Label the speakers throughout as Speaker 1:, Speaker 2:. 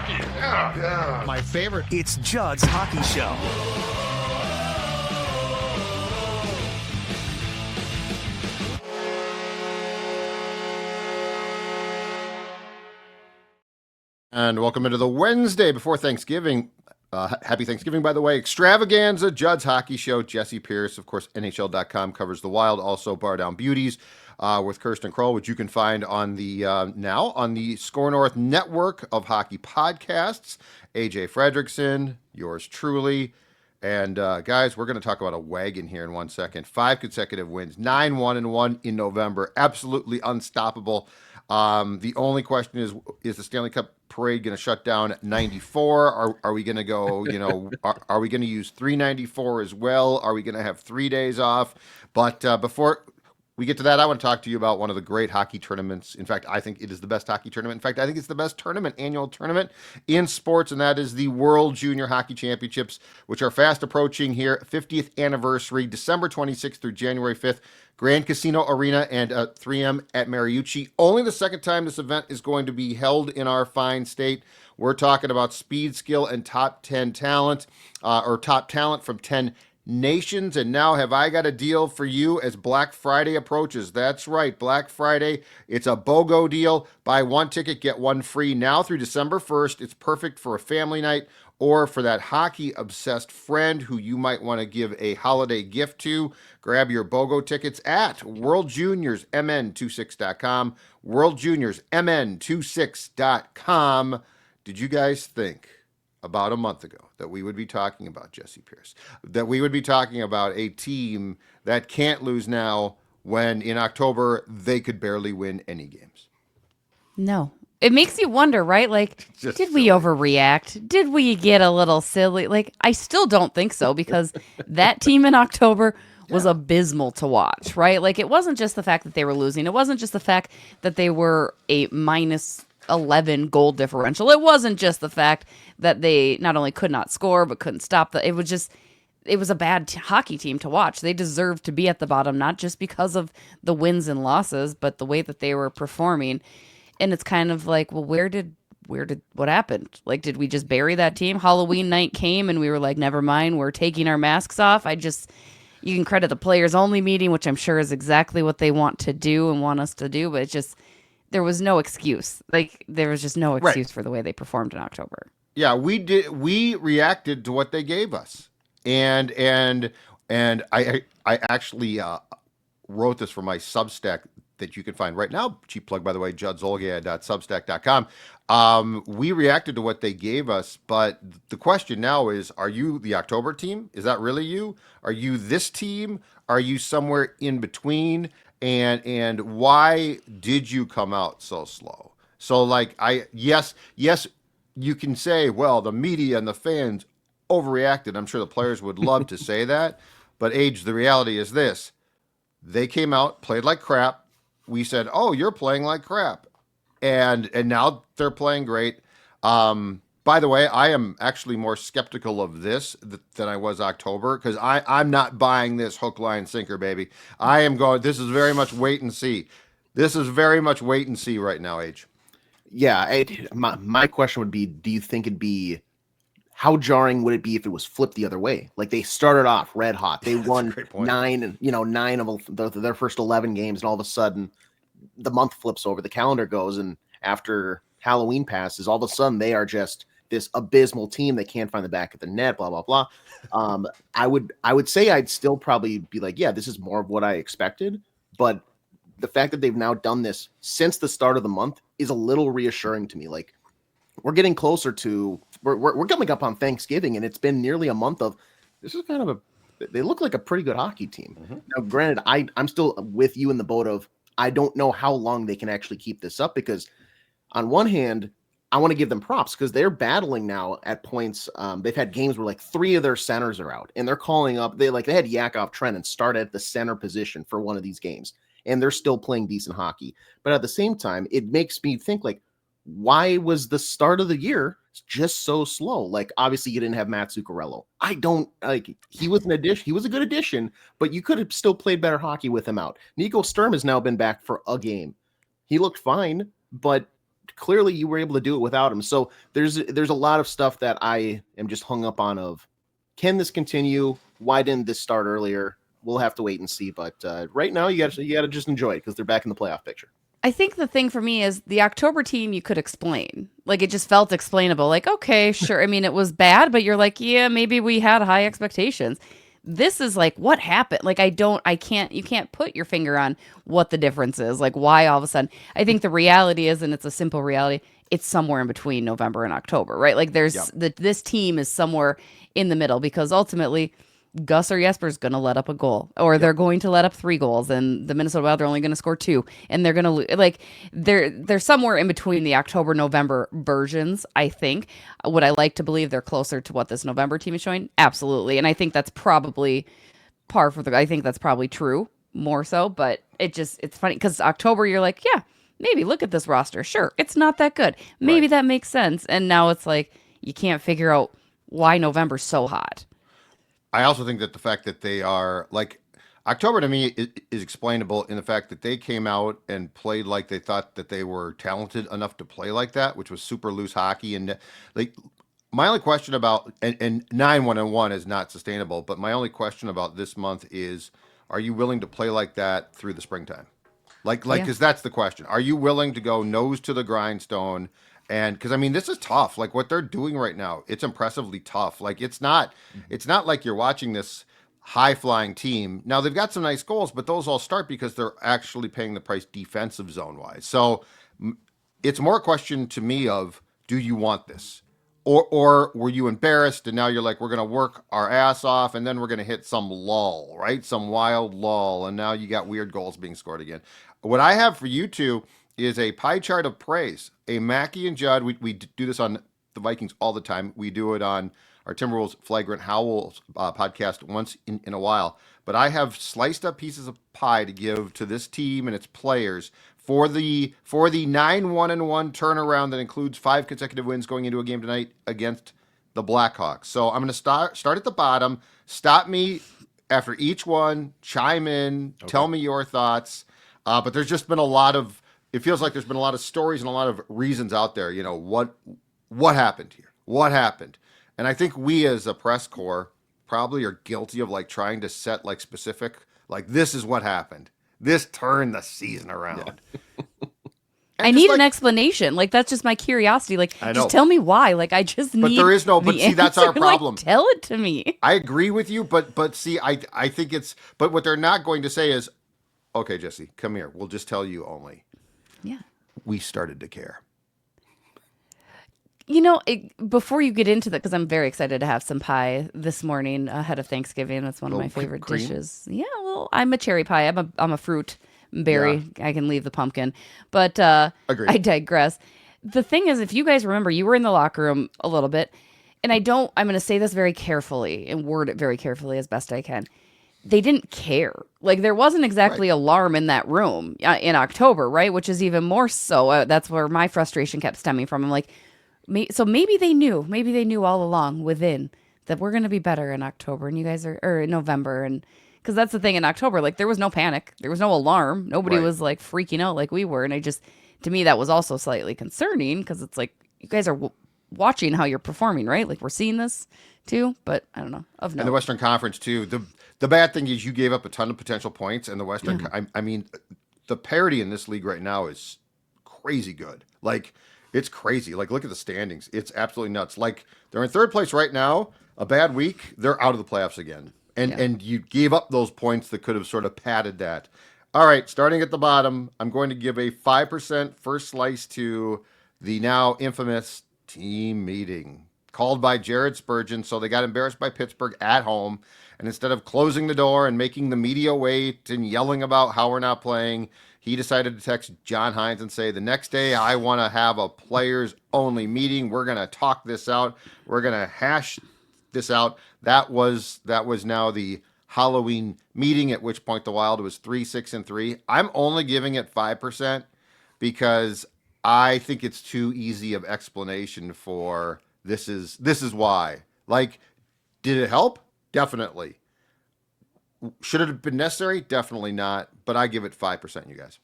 Speaker 1: hockey. Yeah.
Speaker 2: My favorite.
Speaker 3: It's Judd's Hockey Show.
Speaker 4: And welcome into the Wednesday before Thanksgiving. Happy Thanksgiving, by the way. Extravaganza, Judd's Hockey Show. Jessi Pierce, of course, NHL.com covers the Wild. Also, Bar Down Beauties with Kirsten Kroll, which you can find on the now on the Score North network of hockey podcasts. AJ Fredrickson, yours truly. And guys, we're going to talk about a wagon here in 1 second. 5 consecutive wins, 9-1-1 in November. Absolutely unstoppable. The only question is the Stanley Cup parade going to shut down at 94? Are we going to go, are we going to use 394 as well? Are we going to have 3 days off? But before we get to that, I want to talk to you about one of the great hockey tournaments. In fact, I think it is the best hockey tournament. In fact, I think it's the best annual tournament in sports, and that is the World Junior Hockey Championships, which are fast approaching here. 50th anniversary, December 26th through January 5th. Grand Casino Arena and 3M at Mariucci. Only the second time this event is going to be held in our fine state. We're talking about speed, skill, and top 10 talent, or top talent from 10 nations. And now have I got a deal for you as Black Friday approaches. That's right, Black Friday. It's a BOGO deal. Buy one ticket, get one free now through December 1st. It's perfect for a family night or for that hockey-obsessed friend who you might want to give a holiday gift to. Grab your BOGO tickets at WorldJuniorsMN26.com. WorldJuniorsMN26.com. Did you guys think about a month ago that we would be talking about Jessi Pierce, that we would be talking about a team that can't lose now when in October they could barely win any games?
Speaker 5: No. It makes you wonder, right? Like,
Speaker 4: Just
Speaker 5: did we overreact? Did we get a little silly? Like, I still don't think so, because that team in October was abysmal to watch, right? Like, it wasn't just the fact that they were losing. It wasn't just the fact that they were a minus 11 goal differential. It wasn't just the fact that they not only could not score, but couldn't stop. It was a bad hockey team to watch. They deserved to be at the bottom, not just because of the wins and losses, but the way that they were performing. And it's kind of like, well, what happened? Like, did we just bury that team? Halloween night came and we were like, never mind, we're taking our masks off. You can credit the players only meeting, which I'm sure is exactly what they want to do and want us to do. But it's just, there was no excuse. Like, there was just no excuse for the way they performed in October.
Speaker 4: Yeah, we reacted to what they gave us. And I actually wrote this for my Substack that you can find right now. Cheap plug, by the way, judzolga.substack.com. We reacted to what they gave us, but the question now is, are you the October team? Is that really you? Are you this team? Are you somewhere in between? And why did you come out so slow? So like, yes, you can say, well, the media and the fans overreacted. I'm sure the players would love to say that, but the reality is this: they came out, played like crap. We said, oh, you're playing like crap. And now they're playing great. By the way, I am actually more skeptical of this than I was October, because I'm not buying this hook, line, sinker, baby. This is very much wait and see. This is very much wait and see right now, Age.
Speaker 6: Yeah, my question would be, do you think how jarring would it be if it was flipped the other way? Like, they started off red hot. They won 9 of their first 11 games, and all of a sudden the month flips over, the calendar goes, and after Halloween passes, all of a sudden they are just this abysmal team that can't find the back of the net, blah, blah, blah. I would say I'd still probably be like, yeah, this is more of what I expected, but the fact that they've now done this since the start of the month is a little reassuring to me. Like, we're getting closer to we're coming up on Thanksgiving, and it's been nearly a month of this is kind of they look like a pretty good hockey team. Mm-hmm. Now, granted, I'm still with you in the boat of I don't know how long they can actually keep this up, because on one hand, I want to give them props because they're battling now at points. They've had games where like 3 of their centers are out, and they're calling up. They had Yakov Trenin start at the center position for one of these games, and they're still playing decent hockey. But at the same time, it makes me think, like, why was the start of the year just so slow? Like, obviously you didn't have Matt Zuccarello. He was an addition. He was a good addition, but you could have still played better hockey with him out. Nico Sturm has now been back for a game. He looked fine, but clearly you were able to do it without him. So there's a lot of stuff that I am just hung up on of, can this continue? Why didn't this start earlier? We'll have to wait and see. But right now, you got to just enjoy it because they're back in the playoff picture.
Speaker 5: I think the thing for me is the October team you could explain. Like, it just felt explainable. Like, okay, sure. I mean, it was bad, but you're like, yeah, maybe we had high expectations. This is like, what happened? Like, you can't put your finger on what the difference is. Like, why all of a sudden? I think the reality is, and it's a simple reality, it's somewhere in between November and October, right? Like, this team is somewhere in the middle because ultimately Gus or Jesper's going to let up a goal, or they're going to let up 3 goals, and the Minnesota Wild are only going to score 2, and they're going to lose. Like, they're somewhere in between the October November versions. I think. Would I like to believe they're closer to what this November team is showing? Absolutely, and I think that's probably par for the. I think that's probably true more so, but it's funny because October you're like, yeah, maybe look at this roster. Sure, it's not that good. Maybe that makes sense, and now it's like you can't figure out why November's so hot.
Speaker 4: I also think that the fact that they are like October to me is explainable in the fact that they came out and played like they thought that they were talented enough to play like that, which was super loose hockey. And like my only question about and 9-1-1 is not sustainable, but my only question about this month is, are you willing to play like that through the springtime? Because that's the question. Are you willing to go nose to the grindstone? And because I mean, this is tough. Like what they're doing right now, it's impressively tough. Like it's not like you're watching this high flying team. Now they've got some nice goals, but those all start because they're actually paying the price defensive zone wise. So it's more a question to me of, do you want this? Or were you embarrassed and now you're like, we're going to work our ass off and then we're going to hit some lull, right? Some wild lull. And now you got weird goals being scored again. What I have for you two is a pie chart of praise. A Mackey and Judd, we do this on the Vikings all the time. We do it on our Timberwolves Flagrant Howls podcast once in a while. But I have sliced up pieces of pie to give to this team and its players for the 9-1-1 turnaround that includes 5 consecutive wins going into a game tonight against the Blackhawks. So I'm going to start at the bottom. Stop me after each one. Chime in. Okay. Tell me your thoughts. But there's just been a lot of. It feels like there's been a lot of stories and a lot of reasons out there. You know what happened here? What happened? And I think we as a press corps probably are guilty of like trying to set like specific, like this is what happened. This turned the season around. Yeah.
Speaker 5: I need an explanation. Like that's just my curiosity. Like just tell me why. Like I just need.
Speaker 4: But there is no. But see, that's our problem.
Speaker 5: Like, tell it to me.
Speaker 4: I agree with you, but see, I think it's. But what they're not going to say is, okay, Jessi, come here. We'll just tell you only.
Speaker 5: Yeah.
Speaker 4: We started to care.
Speaker 5: You know, before you get into that, because I'm very excited to have some pie this morning ahead of Thanksgiving. That's one of my favorite dishes. Yeah, well, I'm a cherry pie. I'm a fruit berry. Yeah. I can leave the pumpkin. But
Speaker 4: Agreed.
Speaker 5: I digress. The thing is, if you guys remember, you were in the locker room a little bit. And I'm going to say this very carefully and word it very carefully as best I can. They didn't care. Like there wasn't exactly alarm in that room in October, right? Which is even more so. That's where my frustration kept stemming from. I'm like, so maybe they knew all along within that we're going to be better in October and you guys are, or in November. And because that's the thing in October, like there was no panic. There was no alarm. Nobody was like freaking out like we were. And to me, that was also slightly concerning because it's like, you guys are watching how you're performing, right? Like we're seeing this too, but I don't know. And
Speaker 4: the Western Conference too. The bad thing is you gave up a ton of potential points, and the Western. Yeah. I mean, the parity in this league right now is crazy good. Like it's crazy. Like look at the standings. It's absolutely nuts. Like they're in third place right now. A bad week, they're out of the playoffs again. And you gave up those points that could have sort of padded that. All right, starting at the bottom, I'm going to give a 5% first slice to the now infamous team meeting called by Jared Spurgeon. So they got embarrassed by Pittsburgh at home. And instead of closing the door and making the media wait and yelling about how we're not playing, he decided to text John Hines and say, the next day I want to have a players only meeting. We're going to talk this out. We're going to hash this out. That was now the Halloween meeting, at which point the Wild was 3-6-3. I'm only giving it 5% because I think it's too easy of explanation for this is why. Like, did it help? Definitely. Should it have been necessary? Definitely not. But I give it 5%, you guys.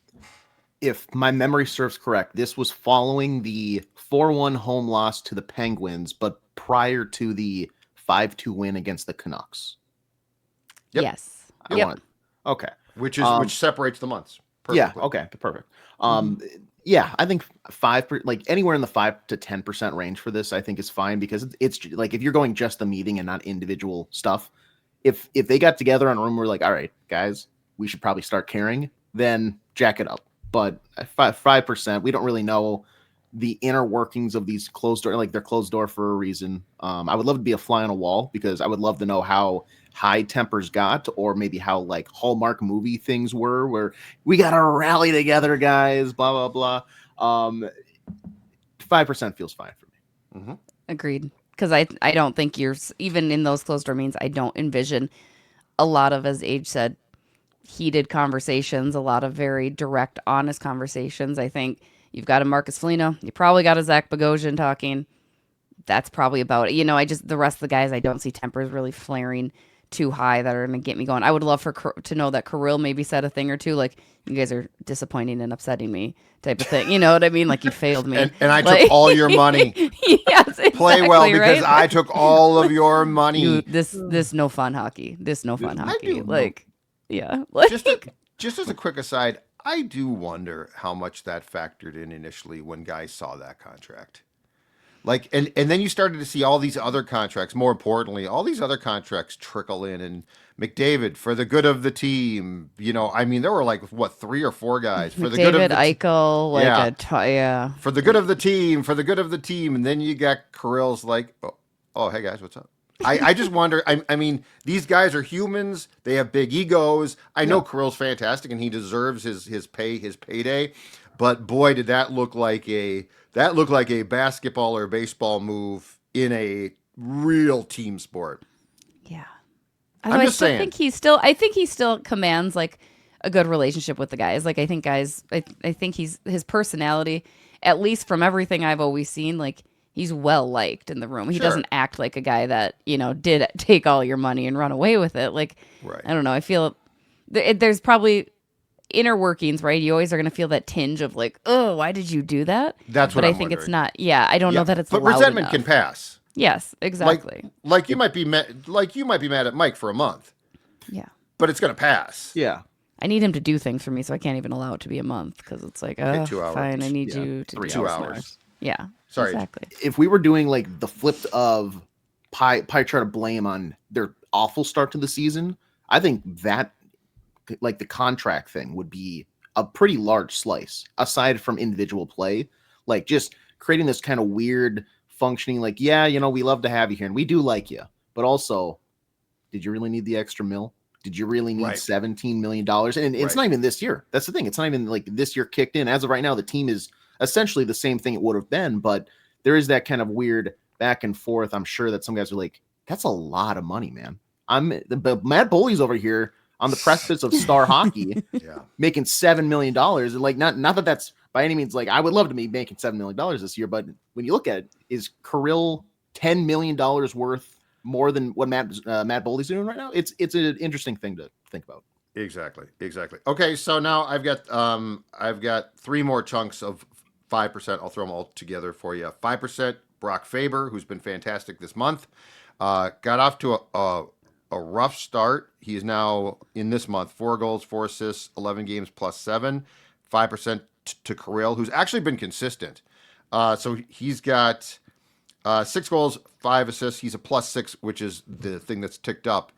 Speaker 6: if my memory serves correct, this was following the 4-1 home loss to the Penguins, but prior to the 5-2 win against the Canucks.
Speaker 4: Yep.
Speaker 5: Yes.
Speaker 6: Okay.
Speaker 4: Which separates the months.
Speaker 6: Perfectly. Yeah. Okay. Perfect. Yeah, I think like anywhere in the 5 to 10% range for this, I think is fine, because it's like if you're going just the meeting and not individual stuff, if they got together on a room, we're like, all right, guys, we should probably start caring, then jack it up. But 5%, we don't really know the inner workings of these closed door, like they're closed door for a reason. I would love to be a fly on a wall, because I would love to know how high tempers got, or maybe how like Hallmark movie things were, where we got to rally together, guys, blah, blah, blah. 5% feels fine for me.
Speaker 5: Mm-hmm. Agreed. Because I don't think even in those closed door meetings, I don't envision a lot of, as Age said, heated conversations, a lot of very direct, honest conversations. I think you've got a Marcus Foligno, you probably got a Zach Bogosian talking. That's probably about it. The rest of the guys, I don't see tempers really flaring too high that are going to get me going. I would love to know that Kirill maybe said a thing or two, like, you guys are disappointing and upsetting me type of thing. You know what I mean? Like, you failed me.
Speaker 4: and I took all your money.
Speaker 5: Yes, exactly,
Speaker 4: play well, because
Speaker 5: right?
Speaker 4: I took all of your money.
Speaker 5: This no fun hockey. This no fun hockey. Yeah.
Speaker 4: Just as a quick aside, I do wonder how much that factored in initially when guys saw that contract. Like, and then you started to see all these other contracts, more importantly, all these other contracts trickle in, and McDavid, for the good of the team. I mean, there were like, 3 or 4 guys for the good of the
Speaker 5: Eichel,
Speaker 4: yeah. For the good of the team, and then you got Kirill's like, oh, hey guys, what's up? I just wonder. I mean, these guys are humans. They have big egos. I know Kirill's fantastic, and he deserves his payday. But boy, did that look like a basketball or baseball move in a real team sport.
Speaker 5: Yeah,
Speaker 4: I'm just saying.
Speaker 5: I think he still commands like a good relationship with the guys. Like, I think his personality, at least from everything I've always seen, like, he's well liked in the room. He doesn't act like a guy that, did take all your money and run away with it. Like, right. I don't know. I feel there's probably inner workings, right? You always are going to feel that tinge of like, oh, why did you do that?
Speaker 4: That's what
Speaker 5: I
Speaker 4: I'm
Speaker 5: think
Speaker 4: wondering.
Speaker 5: It's not. Yeah, I don't know that it's.
Speaker 4: But
Speaker 5: loud
Speaker 4: resentment
Speaker 5: enough.
Speaker 4: can pass.
Speaker 5: Yes, exactly.
Speaker 4: Like you might be mad at Mike for a month.
Speaker 5: Yeah.
Speaker 4: But it's going to pass.
Speaker 6: Yeah.
Speaker 5: I need him to do things for me, so I can't even allow it to be a month, because it's like, oh, 2 hours. Fine, I need you to do
Speaker 4: 2 hours.
Speaker 5: Yeah.
Speaker 4: Sorry.
Speaker 5: Exactly.
Speaker 6: If we were doing like the flip of pie chart of blame on their awful start to the season, I think that like the contract thing would be a pretty large slice, aside from individual play. Like, just creating this kind of weird functioning, like, yeah, we love to have you here and we do like you, but also, did you really need the extra mil? Did you really need $17 million? And it's not even this year. That's the thing. It's not even like this year kicked in. As of right now, the team is essentially the same thing it would have been, but there is that kind of weird back and forth. I'm sure that some guys are like, that's a lot of money, man. But Matt Boley's over here on the precipice of star hockey, making $7 million. And like, not that that's by any means, like, I would love to be making $7 million this year, but when you look at it, is Kirill $10 million worth more than what Matt Boley's doing right now? It's an interesting thing to think about.
Speaker 4: Exactly. Okay, so now I've got 3 more chunks of 5%. I'll throw them all together for you. 5%, Brock Faber, who's been fantastic this month. Got off to a rough start. He is now, in this month, 4 goals, 4 assists, 11 games plus 7. 5% to Kirill, who's actually been consistent. So he's got 6 goals, 5 assists. He's a +6, which is the thing that's ticked up.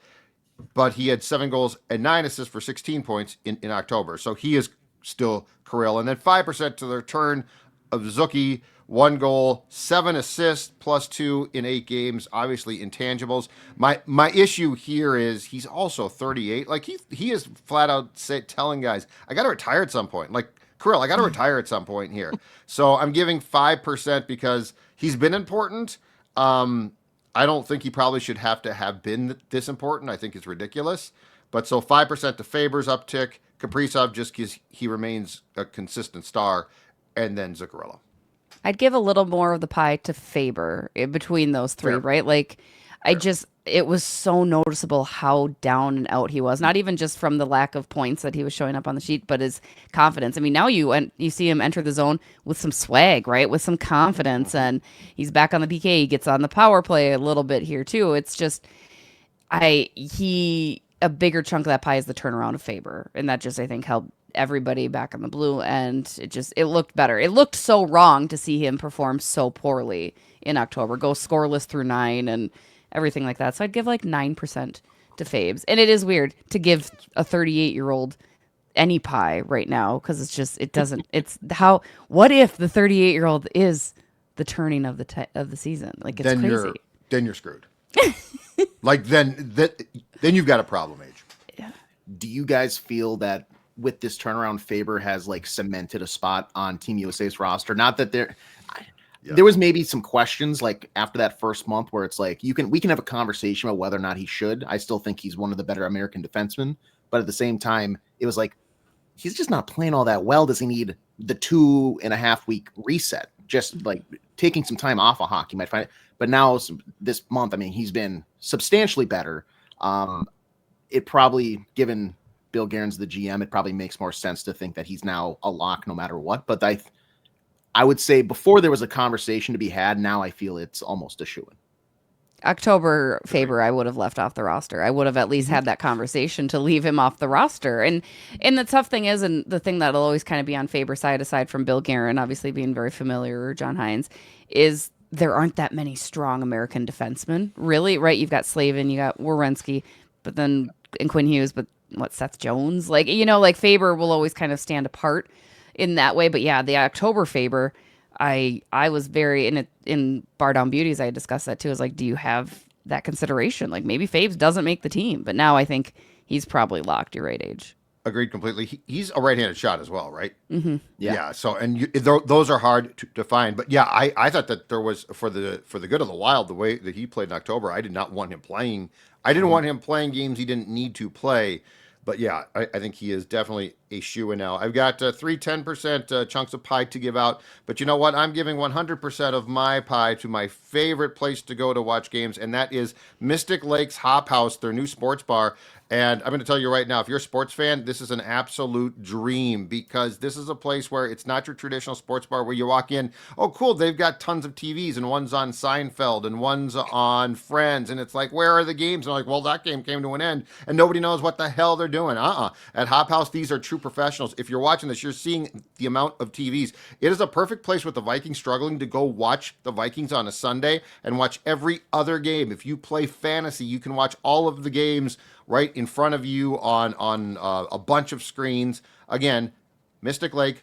Speaker 4: But he had 7 goals and 9 assists for 16 points in October. So he is still Kirill. And then 5% to the return of Zuki, 1 goal, 7 assists, +2 in 8 games. Obviously intangibles. My issue here is he's also 38. Like, he is flat out telling guys, I got to retire at some point. Like, Kirill, I got to retire at some point here. So I'm giving 5% because he's been important. I don't think he probably should have been this important. I think it's ridiculous. But so 5% to Faber's uptick, Kaprizov just because he remains a consistent star, and then Zuccarello.
Speaker 5: I'd give a little more of the pie to Faber in between those 3, right? Like, It was so noticeable how down and out he was. Not even just from the lack of points that he was showing up on the sheet, but his confidence. I mean, now you see him enter the zone with some swag, right? With some confidence, and he's back on the PK. He gets on the power play a little bit here too. It's just, a bigger chunk of that pie is the turnaround of Faber, and that just, I think, helped everybody back on the blue, and it looked better. It looked so wrong to see him perform so poorly in October, go scoreless through 9 and everything like that. So I'd give like 9% to Fabes. And it is weird to give a 38-year-old any pie right now, because what if the 38-year-old is the turning of the season? Like, it's crazy.
Speaker 4: Then you're screwed. Like, then you've got a problem, Age.
Speaker 5: Yeah.
Speaker 6: Do you guys feel that with this turnaround, Faber has like cemented a spot on Team USA's roster? Not that there was maybe some questions like after that first month where it's like we can have a conversation about whether or not he should. I still think he's one of the better American defensemen, but at the same time, it was like, he's just not playing all that well. Does he need the 2.5 week reset? Just like taking some time off of hockey might find it. But now this month, I mean, he's been substantially better. It probably, given Bill Guerin's the GM, it probably makes more sense to think that he's now a lock no matter what. But I would say before there was a conversation to be had, now I feel it's almost a shoo-in.
Speaker 5: October Faber, I would have left off the roster. I would have at least had that conversation to leave him off the roster. And the tough thing is, and the thing that'll always kind of be on Faber's side, aside from Bill Guerin obviously being very familiar, or John Hines, is there aren't that many strong American defensemen, really, right? You've got Slavin, you got Werenski, but then and Quinn Hughes, but Seth Jones? Like, like Faber will always kind of stand apart in that way. But yeah, the October Faber, I was very in Bar Down Beauties. I discussed that too. Is like, do you have that consideration? Like, maybe Faves doesn't make the team, but now I think he's probably locked. You're right, Age.
Speaker 4: Agreed completely. He's a right-handed shot as well, right?
Speaker 5: Mm-hmm.
Speaker 4: Yeah. So, and those are hard to find. But yeah, I thought that there was for the good of the Wild, the way that he played in October, I did not want him playing. I didn't want him playing games he didn't need to play. But yeah, I think he is definitely a shoo-in now. I've got 10% chunks of pie to give out. But you know what? I'm giving 100% of my pie to my favorite place to go to watch games, and that is Mystic Lakes Hop House, their new sports bar. And I'm going to tell you right now, if you're a sports fan, this is an absolute dream, because this is a place where it's not your traditional sports bar where you walk in, oh, cool, they've got tons of TVs, and one's on Seinfeld, and one's on Friends, and it's like, where are the games? And I'm like, well, that game came to an end, and nobody knows what the hell they're doing. At Hop House, these are true professionals. If you're watching this, you're seeing the amount of TVs. It is a perfect place with the Vikings struggling to go watch the Vikings on a Sunday and watch every other game. If you play fantasy, you can watch all of the games right in front of you on a bunch of screens. Again, Mystic Lake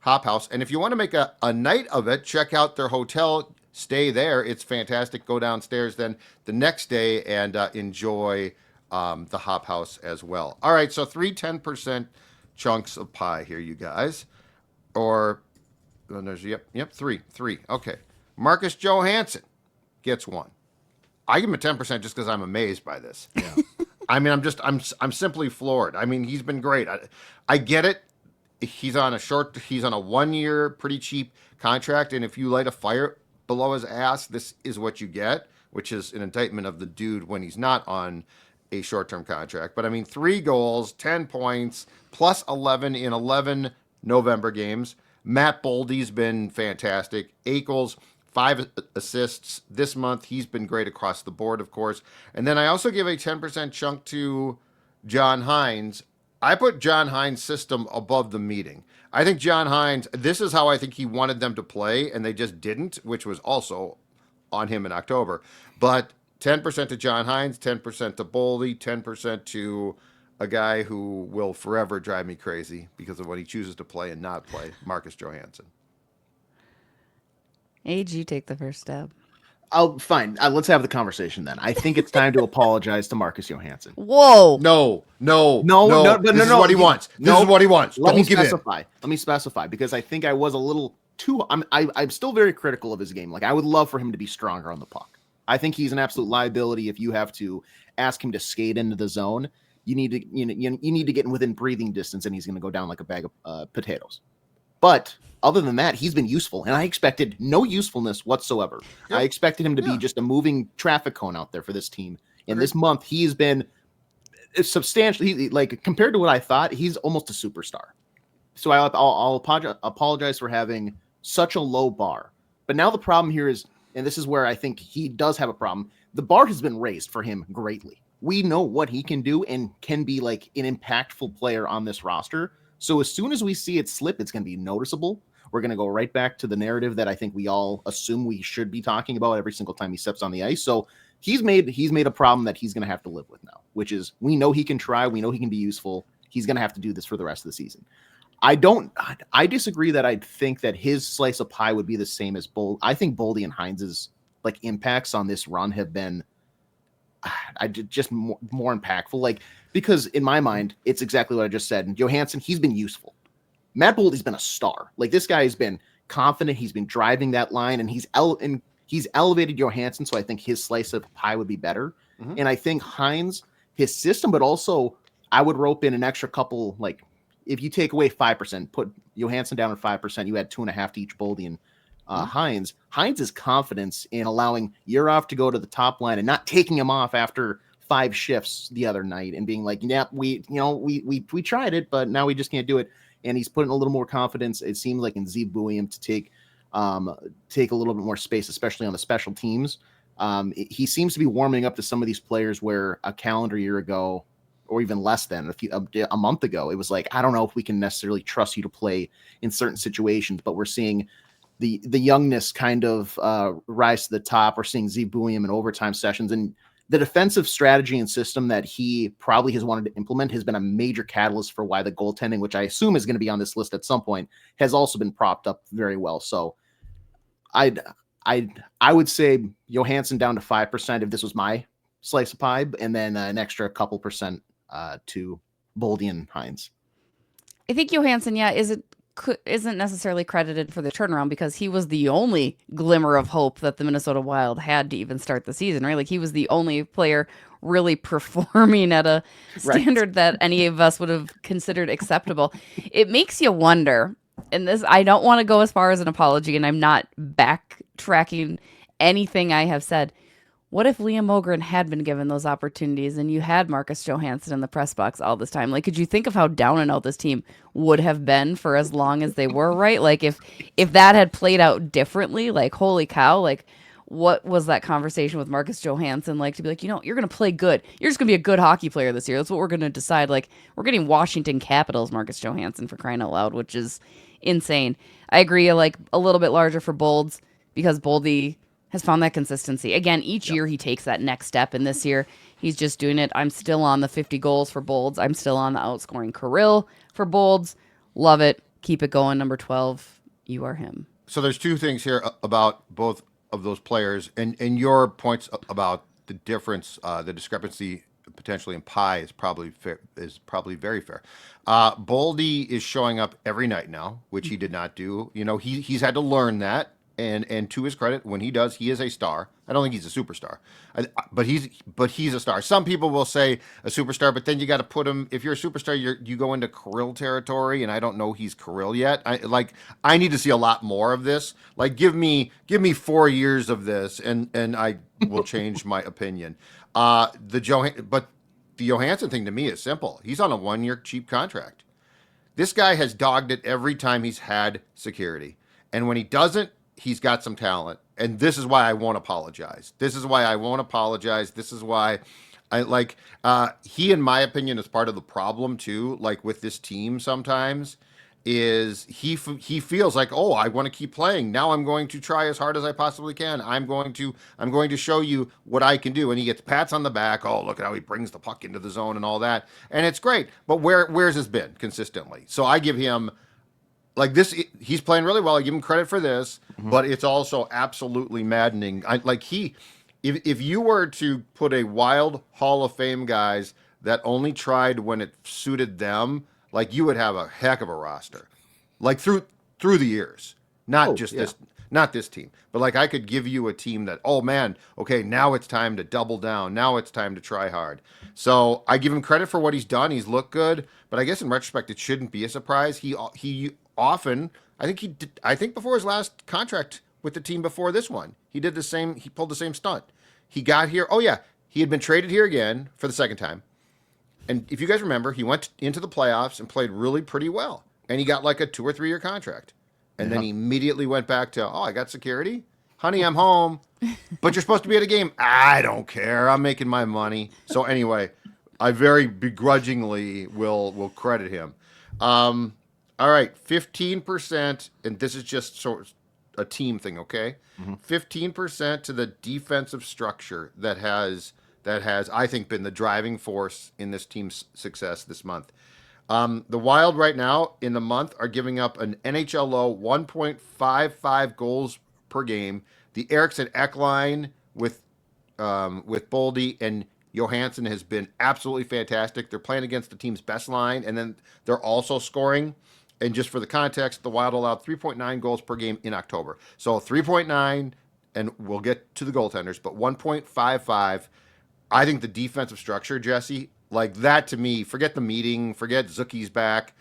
Speaker 4: Hop House. And if you want to make a night of it, check out their hotel. Stay there. It's fantastic. Go downstairs then the next day and enjoy the Hop House as well. All right, so 10% chunks of pie here, you guys. Or, there's, three. Okay. Marcus Johansson gets one. I give him a 10% just because I'm amazed by this. Yeah. I mean, I'm simply floored. I mean, he's been great. I get it. He's on a 1-year, pretty cheap contract, and if you light a fire below his ass, this is what you get, which is an indictment of the dude when he's not on a short-term contract. But I mean, 3 goals, 10 points, plus 11 in 11 November games. Matt Boldy's been fantastic. Ackles, 5 assists this month. He's been great across the board, of course. And then I also give a 10% chunk to John Hines. I put John Hines' system above the meeting. I think John Hines, this is how I think he wanted them to play, and they just didn't, which was also on him in October. But 10% to John Hines, 10% to Boldy, 10% to a guy who will forever drive me crazy because of what he chooses to play and not play, Marcus Johansson.
Speaker 5: Age, you take the first step.
Speaker 6: Oh, fine. Let's have the conversation then. I think it's time to apologize to Marcus Johansson.
Speaker 5: Whoa.
Speaker 4: No.
Speaker 6: This
Speaker 4: is what he wants. This is what he wants.
Speaker 6: Let me specify because I think I was a little too. I'm still very critical of his game. Like, I would love for him to be stronger on the puck. I think he's an absolute liability. If you have to ask him to skate into the zone, you need to get him within breathing distance, and he's going to go down like a bag of potatoes. But other than that, he's been useful, and I expected no usefulness whatsoever.
Speaker 4: Yep.
Speaker 6: I expected him to be just a moving traffic cone out there for this team. And
Speaker 4: Agreed.
Speaker 6: this month, he's been substantially, like, compared to what I thought, he's almost a superstar. So I'll apologize for having such a low bar. But now the problem here is, and this is where I think he does have a problem, the bar has been raised for him greatly. We know what he can do and can be like an impactful player on this roster. So as soon as we see it slip, it's going to be noticeable. We're going to go right back to the narrative that I think we all assume we should be talking about every single time he steps on the ice. So he's made a problem that he's going to have to live with now, which is we know he can try. We know he can be useful. He's going to have to do this for the rest of the season. I disagree that I think that his slice of pie would be the same as Bold. I think Boldy and Heinz's like impacts on this run have been just more impactful. Like, because in my mind, it's exactly what I just said. And Johansson, he's been useful. Matt Boldy's been a star. Like, this guy has been confident. He's been driving that line, and he's elevated Johansson. So I think his slice of pie would be better. Mm-hmm. And I think Heinz, his system, but also I would rope in an extra couple, like, if you take away 5%, put Johansson down at 5%, you add 2.5 to each Boldy and Heinz. Heinz's confidence in allowing Yurov to go to the top line and not taking him off after 5 shifts the other night and being like, yeah, we tried it, but now we just can't do it. And he's putting a little more confidence. It seems like in Zeev Buium to take a little bit more space, especially on the special teams. He seems to be warming up to some of these players where a calendar year ago, or even less than a month ago, it was like, I don't know if we can necessarily trust you to play in certain situations, but we're seeing the youngness kind of rise to the top. We're seeing Zeev Buium in overtime sessions, and the defensive strategy and system that he probably has wanted to implement has been a major catalyst for why the goaltending, which I assume is going to be on this list at some point, has also been propped up very well. So I would say Johansson down to 5% if this was my slice of pie, and then an extra couple percent to Boldy and Heinz.
Speaker 5: I think Johansson, isn't necessarily credited for the turnaround because he was the only glimmer of hope that the Minnesota Wild had to even start the season, right? Like, he was the only player really performing at a standard that any of us would have considered acceptable. It makes you wonder, and this, I don't want to go as far as an apology, and I'm not backtracking anything I have said. What if Liam Mogren had been given those opportunities and you had Marcus Johansson in the press box all this time? Like, could you think of how down and out this team would have been for as long as they were, right? Like, if that had played out differently, like, holy cow, like, what was that conversation with Marcus Johansson like to be like, you're going to play good. You're just going to be a good hockey player this year. That's what we're going to decide. Like, we're getting Washington Capitals Marcus Johansson, for crying out loud, which is insane. I agree, like, a little bit larger for Bolds because Boldy has found that consistency. Again, each year he takes that next step, and this year he's just doing it. I'm still on the 50 goals for Bolds. I'm still on the outscoring Kirill for Bolds. Love it. Keep it going. Number 12, you are him.
Speaker 4: So there's two things here about both of those players, and your points about the difference, the discrepancy potentially in pie is probably fair, is probably very fair. Boldy is showing up every night now, which he did not do. He's had to learn that. And to his credit, when he does, he is a star. I don't think he's a superstar, but he's a star. Some people will say a superstar, but then you got to put him. If you're a superstar, you go into Kirill territory, and I don't know he's Kirill yet. I need to see a lot more of this. Like, give me 4 years of this, and I will change my opinion. But the Johansson thing to me is simple. He's on a 1-year cheap contract. This guy has dogged it every time he's had security, and when he doesn't, he's got some talent, and this is why I won't apologize. This is why he, in my opinion, is part of the problem too. Like, with this team, sometimes is he feels like, oh, I want to keep playing. Now I'm going to try as hard as I possibly can. I'm going to show you what I can do, and he gets pats on the back. Oh, look at how he brings the puck into the zone and all that, and it's great. But where's this been consistently? So I give him. Like this, he's playing really well. I give him credit for this, but it's also absolutely maddening. If you were to put a Wild Hall of Fame guys that only tried when it suited them, like, you would have a heck of a roster, like through the years, not this team, but like I could give you a team that, oh man, okay, now it's time to double down. Now it's time to try hard. So I give him credit for what he's done. He's looked good, but I guess in retrospect, it shouldn't be a surprise. He often, I think he did. I think before his last contract with the team before this one, he did the same. He pulled the same stunt. He got here. Oh yeah, he had been traded here again for the second time. And if you guys remember, he went into the playoffs and played really pretty well. And he got like a 2 or 3 year contract. And then he immediately went back to, I got security. Honey, I'm home. But you're supposed to be at a game. I don't care. I'm making my money. So anyway, I very begrudgingly will credit him. All right, 15%, and this is just sort of a team thing, okay? 15% to the defensive structure that has I think been the driving force in this team's success this month. The Wild right now in the month are giving up an NHL low 1.55 goals per game. The Eriksson Ek line with Boldy and Johansson has been absolutely fantastic. They're playing against the team's best line, and then they're also scoring. And just for the context, the Wild allowed 3.9 goals per game in October. So 3.9, and we'll get to the goaltenders, but 1.55. I think the defensive structure, Jessi, like that to me, forget the meeting, forget Zucchi's back.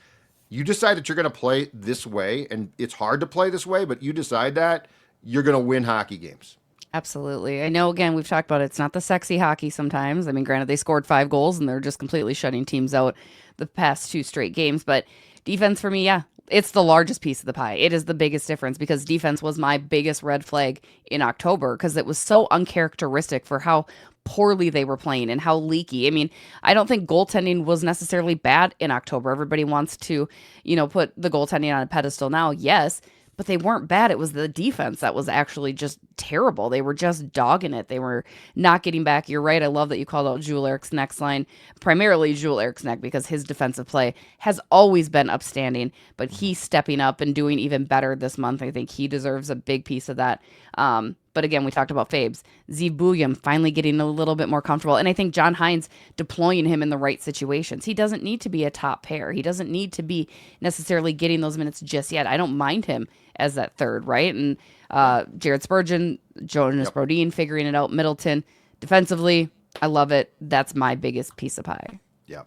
Speaker 4: You decide that you're going to play this way, and it's hard to play this way, but you decide that, you're going to win hockey games.
Speaker 5: Absolutely. I know, again, we've talked about it. It's not the sexy hockey sometimes. I mean, granted, they scored 5 goals, and they're just completely shutting teams out the past 2 straight games. But defense for me, yeah, it's the largest piece of the pie. It is the biggest difference because defense was my biggest red flag in October because it was so uncharacteristic for how poorly they were playing and how leaky. I mean, I don't think goaltending was necessarily bad in October. Everybody wants to, put the goaltending on a pedestal now. Yes, but they weren't bad. It was the defense that was actually just terrible. They were just dogging it. They were not getting back. You're right. I love that you called out Joel Eriksson's line, primarily Joel Eriksson, because his defensive play has always been upstanding, but he's stepping up and doing even better this month. I think he deserves a big piece of that. But again, we talked about Fabes. Zeev Buljam finally getting a little bit more comfortable. And I think John Hines deploying him in the right situations. He doesn't need to be a top pair. He doesn't need to be necessarily getting those minutes just yet. I don't mind him as that third, right? And Jared Spurgeon, Jonas Brodin figuring it out. Middleton, defensively, I love it. That's my biggest piece of pie.
Speaker 4: Yeah,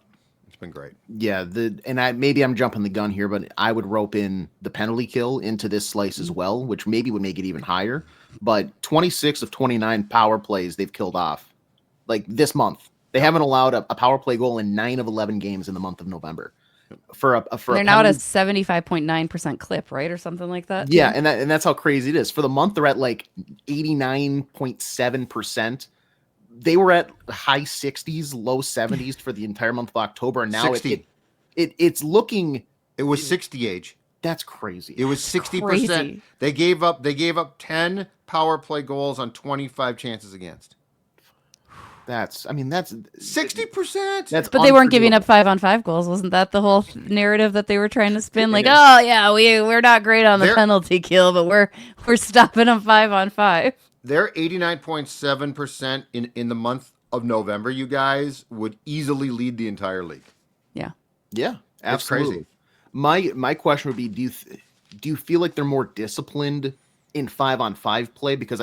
Speaker 4: it's been great.
Speaker 6: Yeah, maybe I'm jumping the gun here, but I would rope in the penalty kill into this slice as well, which maybe would make it even higher. But 26 of 29 power plays they've killed off, like this month. They haven't allowed a power play goal in 9 of 11 games in the month of November.
Speaker 5: They're now at a 75.9% clip, right, or something like that.
Speaker 6: Yeah, and that's how crazy it is. For the month, they're at like 89.7%. They were at high 60s, low 70s for the entire month of October, and now it's looking.
Speaker 4: It was 60 age.
Speaker 6: That's crazy.
Speaker 4: It was 60%. They gave up 10 power play goals on 25 chances against.
Speaker 6: That's
Speaker 4: 60%.
Speaker 5: But they weren't giving up 5-on-5 goals. Wasn't that the whole narrative that they were trying to spin? Like, oh yeah, we're not great on the penalty kill, but we're stopping them 5-on-5.
Speaker 4: They're 89.7% in the month of November. You guys would easily lead the entire league.
Speaker 5: Yeah.
Speaker 6: Yeah, absolutely. My question would be: do you feel like they're more disciplined in 5-on-5 play? Because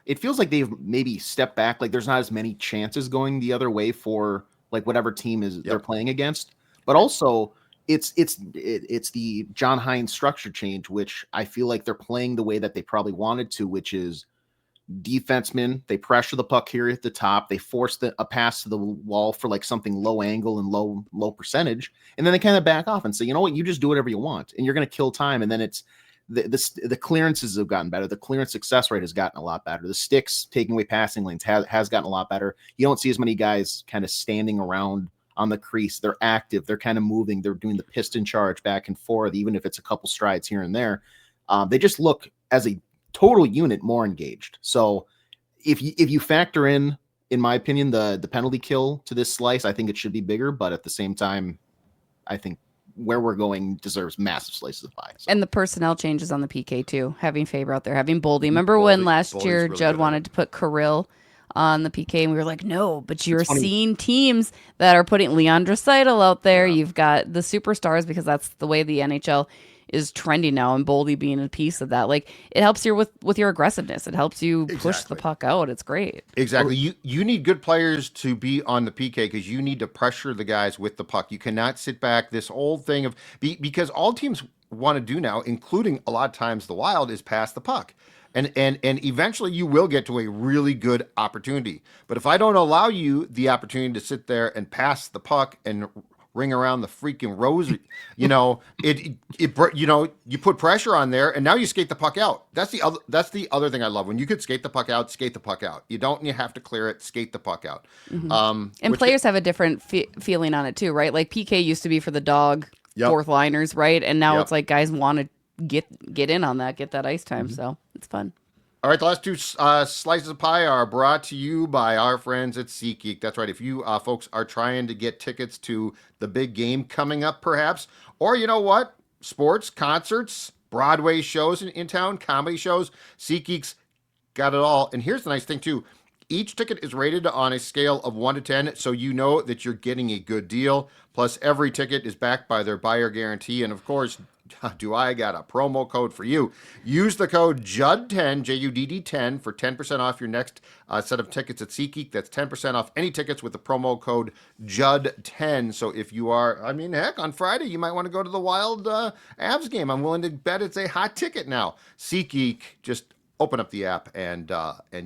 Speaker 6: it feels like they've maybe stepped back. Like there's not as many chances going the other way for like whatever team they're playing against. But also it's the John Hines structure change, which I feel like they're playing the way that they probably wanted to, which is defensemen. They pressure the puck here at the top. They force a pass to the wall for like something low angle and low percentage, and then they kind of back off and say, you know what, you just do whatever you want, and you're going to kill time. And then it's the clearances have gotten better. The clearance success rate has gotten a lot better. The sticks taking away passing lanes has gotten a lot better. You don't see as many guys kind of standing around on the crease. They're active. They're kind of moving. They're doing the piston charge back and forth, even if it's a couple strides here and there. They just look as a total unit more engaged. So if you factor in my opinion, the penalty kill to this slice, I think it should be bigger. But at the same time, I think where we're going deserves massive slices of pie. So.
Speaker 5: And the personnel changes on the PK too. Having Faber out there, having Boldy. Remember when last year really Judd wanted to put Kirill on the PK, and we were like, no, but you're seeing teams that are putting Leon Draisaitl out there. Yeah. You've got the superstars, because that's the way the NHL is trending now, and Boldy being a piece of that. Like, it helps you with your aggressiveness. It helps you push the puck out. It's great.
Speaker 4: Exactly. You need good players to be on the PK, because you need to pressure the guys with the puck. You cannot sit back. This old thing of because all teams want to do now, including a lot of times the Wild, is pass the puck. And eventually you will get to a really good opportunity. But if I don't allow you the opportunity to sit there and pass the puck and ring around the freaking rosary, you put pressure on there, and now you skate the puck out. That's the other thing I love. When you could skate the puck out, skate the puck out. You have to clear it, skate the puck out.
Speaker 5: Mm-hmm. And players have a different feeling on it too, right? Like PK used to be for the dog fourth liners, right? And now it's like guys want to get in on that, get that ice time. So it's fun.
Speaker 4: All right, the last two slices of pie are brought to you by our friends at SeatGeek. That's right. If you folks are trying to get tickets to the big game coming up, perhaps, or you know what, sports, concerts, Broadway shows in town, comedy shows, SeatGeek's got it all. And here's the nice thing too. Each ticket is rated on a scale of 1 to 10, so you know that you're getting a good deal. Plus, every ticket is backed by their buyer guarantee. And of course, I got a promo code for you. Use the code JUDD10, JUDD10, for 10% off your next set of tickets at SeatGeek. That's 10% off any tickets with the promo code JUDD10. So if you are, heck, on Friday, you might want to go to the Wild Avs game. I'm willing to bet it's a hot ticket now. SeatGeek, just open up the app and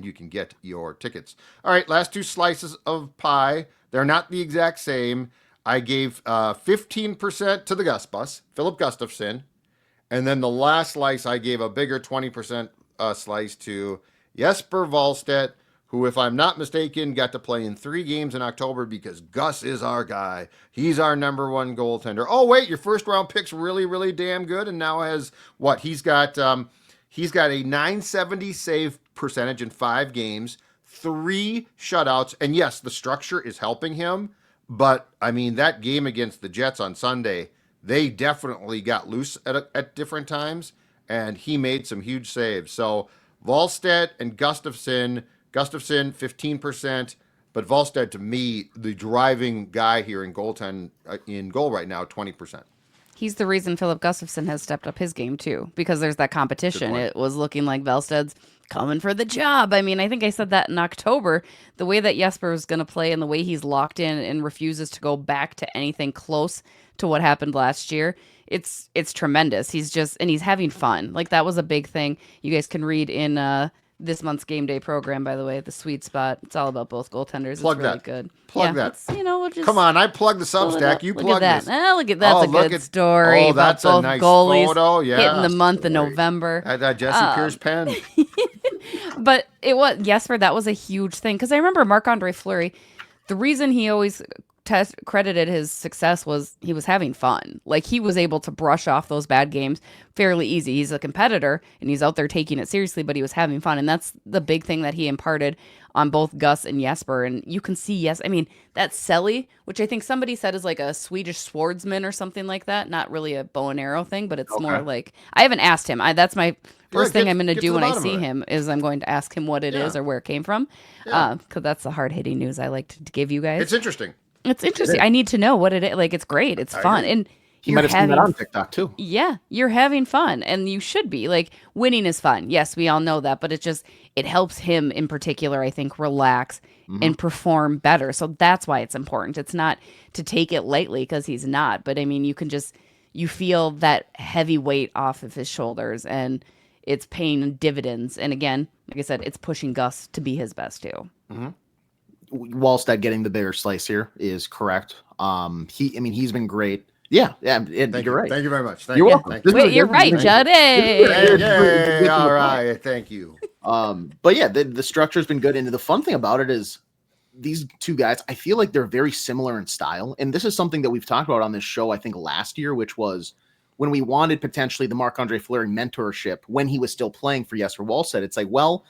Speaker 4: you can get your tickets. All right, last two slices of pie. They're not the exact same. I gave 15% to the Gus Bus, Philip Gustafsson. And then the last slice, I gave a bigger 20% slice to Jesper Wallstedt, who, if I'm not mistaken, got to play in 3 games in October because Gus is our guy. He's our number 1 goaltender. Oh, wait, your first round pick's really, really damn good. And now has what? He's got a 970 save percentage in 5 games, 3 shutouts. And yes, the structure is helping him. But, that game against the Jets on Sunday, they definitely got loose at different times, and he made some huge saves. So, Wallstedt and Gustafsson, 15%, but Wallstedt, to me, the driving guy here in goal right now, 20%.
Speaker 5: He's the reason Philip Gustafsson has stepped up his game, too, because there's that competition. It was looking like Wallstedt's coming for the job. I think I said that in October. The way that Jesper is going to play and the way he's locked in and refuses to go back to anything close to what happened last year, it's tremendous. He's having fun. Like, that was a big thing. You guys can read in this month's game day program, by the way, the Sweet Spot. It's all about both goaltenders.
Speaker 4: Plug
Speaker 5: it's really
Speaker 4: that.
Speaker 5: Good.
Speaker 4: Plug that.
Speaker 5: We'll just
Speaker 4: come on. I plugged the Substack. You plug
Speaker 5: that.
Speaker 4: this.
Speaker 5: Look at that. That's a good story.
Speaker 4: Oh, that's
Speaker 5: about
Speaker 4: a nice
Speaker 5: goalies
Speaker 4: photo. Yeah.
Speaker 5: Hitting the month of November.
Speaker 4: That Jesse Pierce pen.
Speaker 5: But it was Jesper. That was a huge thing because I remember Marc-Andre Fleury. The reason he always credited his success was he was having fun. Like, he was able to brush off those bad games fairly easy. He's a competitor and he's out there taking it seriously, but he was having fun. And that's the big thing that he imparted on both Gus and Jesper. And you can see, that Selly, which I think somebody said is like a Swedish swordsman or something like that. Not really a bow and arrow thing, but it's more like, I haven't asked him. That's my first thing I'm going to do when I see him is I'm going to ask him what it is or where it came from. Because that's the hard-hitting news I like to give you guys.
Speaker 4: It's interesting.
Speaker 5: I need to know what it is. Like, it's great. It's fun. And
Speaker 6: you might have seen that on TikTok too.
Speaker 5: Yeah, you're having fun, and you should be. Like, winning is fun. Yes, we all know that, but it helps him in particular, I think, relax and perform better. So that's why it's important. It's not to take it lightly because he's not, but you feel that heavy weight off of his shoulders, and it's paying dividends. And again, like I said, it's pushing Gus to be his best too.
Speaker 4: Mm-hmm.
Speaker 6: Wallstedt getting the bigger slice here is correct. He's been great. Yeah, you're right.
Speaker 4: Thank you very much.
Speaker 6: You're welcome.
Speaker 5: Wait, you're right, Judd.
Speaker 4: Hey, all right. Thank you.
Speaker 6: But yeah, the structure's been good. And the fun thing about it is these two guys, I feel like they're very similar in style. And this is something that we've talked about on this show, I think last year, which was when we wanted potentially the Marc-Andre Fleury mentorship when he was still playing for Jesper Wallstedt. It's like, well,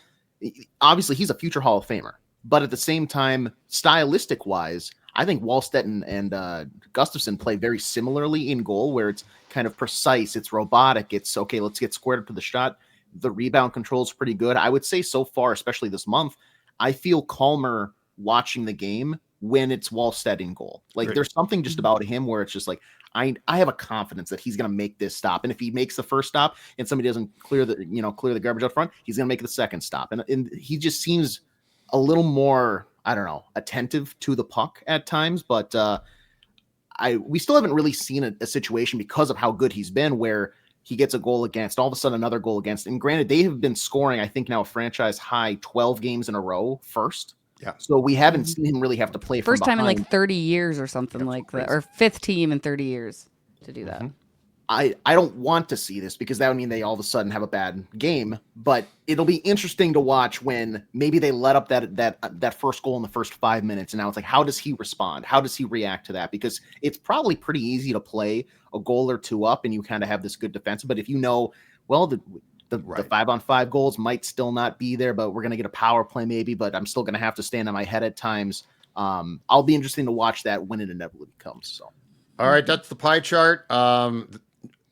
Speaker 6: obviously he's a future Hall of Famer, but at the same time, stylistic wise, I think Wallstedt and Gustafsson play very similarly in goal, where it's kind of precise, it's robotic, it's okay, let's get squared up to the shot. The rebound control is pretty good. I would say so far, especially this month, I feel calmer watching the game when it's Wallstedt in goal. Like,
Speaker 4: Great.
Speaker 6: There's something just about him where it's just like, I have a confidence that he's going to make this stop. And if he makes the first stop and somebody doesn't clear the garbage up front, he's going to make the second stop. And he just seems a little more, I don't know, attentive to the puck at times, but we still haven't really seen a situation because of how good he's been where he gets a goal against, all of a sudden another goal against. And granted, they have been scoring, I think now a franchise high 12 games in a row first.
Speaker 4: Yeah.
Speaker 6: So we haven't seen him really have to play
Speaker 5: First
Speaker 6: from
Speaker 5: time in
Speaker 6: behind.
Speaker 5: like 30 years or something like that, or fifth team in 30 years to do that.
Speaker 6: I don't want to see this because that would mean they all of a sudden have a bad game, but it'll be interesting to watch when maybe they let up that first goal in the first 5 minutes. And now it's like, how does he respond? How does he react to that? Because it's probably pretty easy to play a goal or two up and you kind of have this good defense. But if you know, well, the 5-on-5 goals might still not be there, but we're going to get a power play maybe, but I'm still going to have to stand on my head at times. I'll be interesting to watch that when it inevitably comes. So,
Speaker 4: all right, that's the pie chart.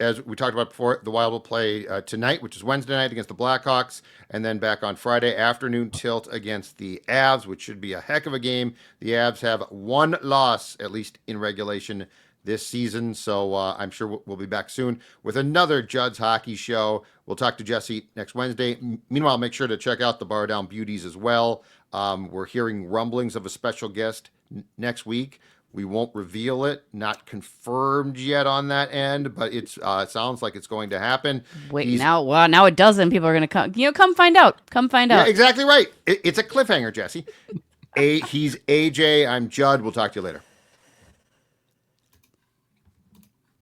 Speaker 4: As we talked about before, the Wild will play tonight, which is Wednesday night against the Blackhawks, and then back on Friday afternoon tilt against the Avs, which should be a heck of a game. The Avs have one loss, at least in regulation, this season, so I'm sure we'll be back soon with another Judd's Hockey Show. We'll talk to Jessi next Wednesday. Meanwhile, make sure to check out the Bar Down Beauties as well. We're hearing rumblings of a special guest next week. We won't reveal it, not confirmed yet on that end, but it sounds like it's going to happen.
Speaker 5: Now it doesn't. People are going to come. Come find out. Come find out.
Speaker 4: Yeah, exactly right. It's a cliffhanger, Jessi. He's AJ. I'm Judd. We'll talk to you later.